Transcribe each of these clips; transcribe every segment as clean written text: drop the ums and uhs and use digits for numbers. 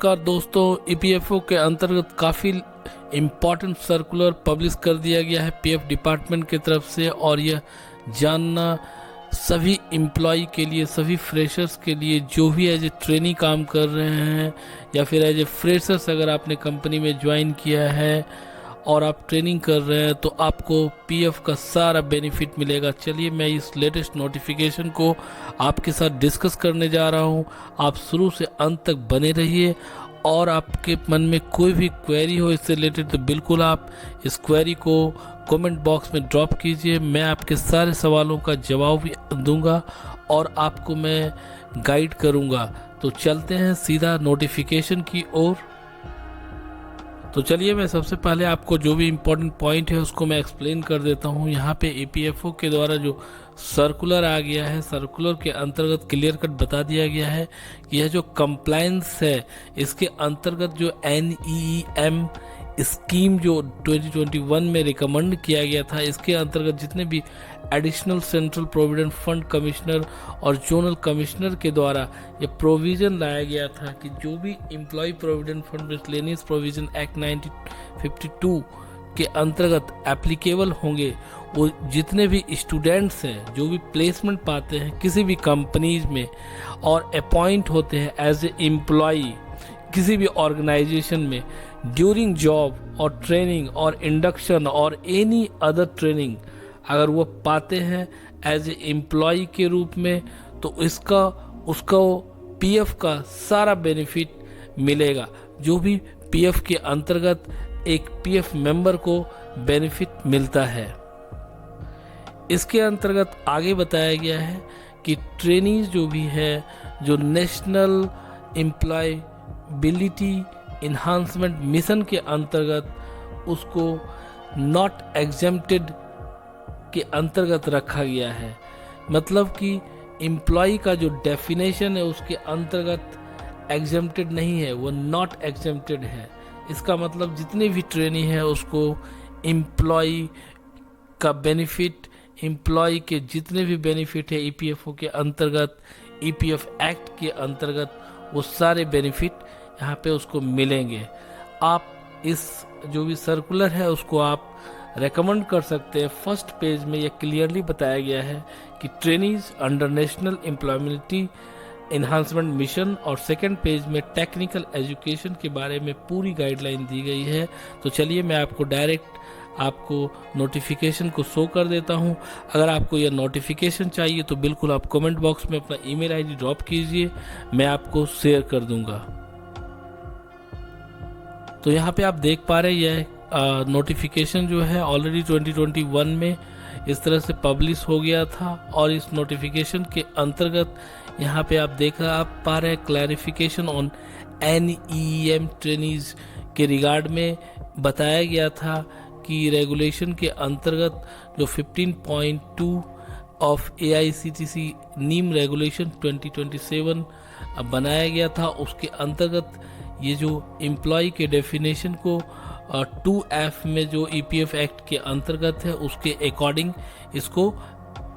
नमस्कार दोस्तों, ईपीएफओ के अंतर्गत काफ़ी इम्पॉर्टेंट सर्कुलर पब्लिश कर दिया गया है पीएफ डिपार्टमेंट की तरफ से। और यह जानना सभी एम्प्लॉय के लिए, सभी फ्रेशर्स के लिए जो भी एज ए ट्रेनी काम कर रहे हैं या फिर एज ए फ्रेशर्स अगर आपने कंपनी में ज्वाइन किया है और आप ट्रेनिंग कर रहे हैं तो आपको पीएफ का सारा बेनिफिट मिलेगा। चलिए मैं इस लेटेस्ट नोटिफिकेशन को आपके साथ डिस्कस करने जा रहा हूं। आप शुरू से अंत तक बने रहिए और आपके मन में कोई भी क्वेरी हो इससे रिलेटेड तो बिल्कुल आप इस क्वेरी को कमेंट बॉक्स में ड्रॉप कीजिए। मैं आपके सारे सवालों का जवाब भी दूंगा और आपको मैं गाइड करूंगा। तो चलते हैं सीधा नोटिफिकेशन की ओर। तो चलिए मैं सबसे पहले आपको जो भी इम्पोर्टेंट पॉइंट है उसको मैं एक्सप्लेन कर देता हूँ। यहाँ पे ईपीएफओ के द्वारा जो सर्कुलर आ गया है, सर्कुलर के अंतर्गत क्लियर कट बता दिया गया है कि यह जो कंप्लायंस है इसके अंतर्गत जो NEEM स्कीम जो 2021 में रिकमेंड किया गया था, इसके अंतर्गत जितने भी additional central provident fund commissioner और जोनल कमिश्नर के द्वारा ये प्रोविज़न लाया गया था कि जो भी employ provident fund miscellaneous provision act 1952 के अंतर्गत एप्लीकेबल होंगे, वो जितने भी स्टूडेंट्स हैं जो भी प्लेसमेंट पाते हैं किसी भी कंपनीज में और अपॉइंट होते हैं एज ए एम्प्लॉय किसी भी ऑर्गेनाइजेशन में ड्यूरिंग जॉब और ट्रेनिंग और इंडक्शन और एनी अदर ट्रेनिंग अगर वो पाते हैं एज ए एम्प्लॉय के रूप में तो उसका पीएफ का सारा बेनिफिट मिलेगा। जो भी पीएफ के अंतर्गत एक पीएफ मेंबर को बेनिफिट मिलता है। इसके अंतर्गत आगे बताया गया है कि ट्रेनीज जो भी है जो नेशनल एम्प्लॉयबिलिटी इन्हांसमेंट मिशन के अंतर्गत उसको नॉट एग्जेम्प्टेड के अंतर्गत रखा गया है। मतलब कि एम्प्लॉय का जो डेफिनेशन है उसके अंतर्गत एग्जेम्प्टेड नहीं है, वो नॉट एग्जेम्प्टेड है। इसका मतलब जितने भी ट्रेनी है उसको एम्प्लॉय का बेनिफिट, एम्प्लॉय के जितने भी बेनिफिट है ईपीएफओ के अंतर्गत, ईपीएफ एक्ट के अंतर्गत, वो सारे बेनिफिट यहाँ पे उसको मिलेंगे। आप इस जो भी सर्कुलर है उसको आप रेकमेंड कर सकते हैं। फर्स्ट पेज में यह क्लियरली बताया गया है कि trainees under national employability enhancement mission, और सेकंड पेज में टेक्निकल एजुकेशन के बारे में पूरी गाइडलाइन दी गई है। तो चलिए मैं आपको डायरेक्ट आपको नोटिफिकेशन को शो कर देता हूं। अगर आपको यह नोटिफिकेशन चाहिए तो बिल्कुल आप कमेंट बॉक्स में अपना ईमेल आईडी ड्रॉप कीजिए, मैं आपको शेयर कर दूंगा। तो यहाँ पे आप देख पा रहे हैं यह नोटिफिकेशन जो है ऑलरेडी 2021 में इस तरह से पब्लिश हो गया था। और इस नोटिफिकेशन के अंतर्गत यहाँ पे आप पा रहे हैं क्लैरिफिकेशन ऑन NEEM ट्रेनीज के रिगार्ड में बताया गया था कि रेगुलेशन के अंतर्गत जो 15.2 ऑफ AICTC नीम रेगुलेशन 2027 बनाया गया था, उसके अंतर्गत ये जो एम्प्लॉय के डेफिनेशन को 2F में जो ईपीएफ एक्ट के अंतर्गत है उसके अकॉर्डिंग इसको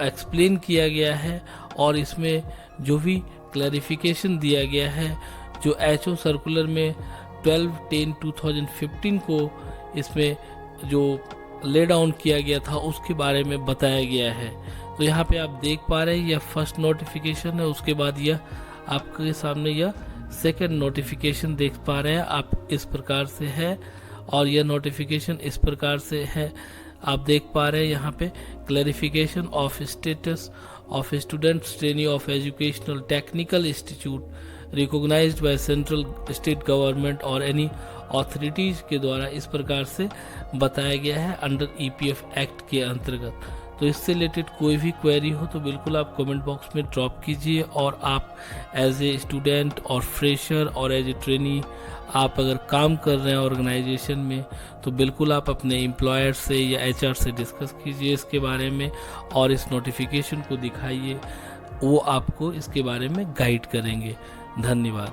एक्सप्लेन किया गया है। और इसमें जो भी क्लैरिफिकेशन दिया गया है जो HO सर्कुलर में 12/10/2015 को इसमें जो ले डाउन किया गया था उसके बारे में बताया गया है। तो यहाँ पे आप देख पा रहे हैं यह फर्स्ट नोटिफिकेशन है, उसके बाद यह आपके सामने यह सेकंड नोटिफिकेशन देख पा रहे हैं आप इस प्रकार से है। और यह नोटिफिकेशन इस प्रकार से है, आप देख पा रहे हैं यहाँ पे clarification of status of students trainee of educational technical institute recognized by central state government और एनी अथॉरिटीज के द्वारा इस प्रकार से बताया गया है अंडर ईपीएफ एक्ट के अंतर्गत। तो इससे रिलेटेड कोई भी क्वेरी हो तो बिल्कुल आप कमेंट बॉक्स में ड्रॉप कीजिए। और आप एज ए स्टूडेंट और फ्रेशर और एज ए ट्रेनी आप अगर काम कर रहे हैं ऑर्गेनाइजेशन में तो बिल्कुल आप अपने एम्प्लॉयर से या HR से डिस्कस कीजिए इसके बारे में और इस नोटिफिकेशन को दिखाइए, वो आपको इसके बारे में गाइड करेंगे। धन्यवाद।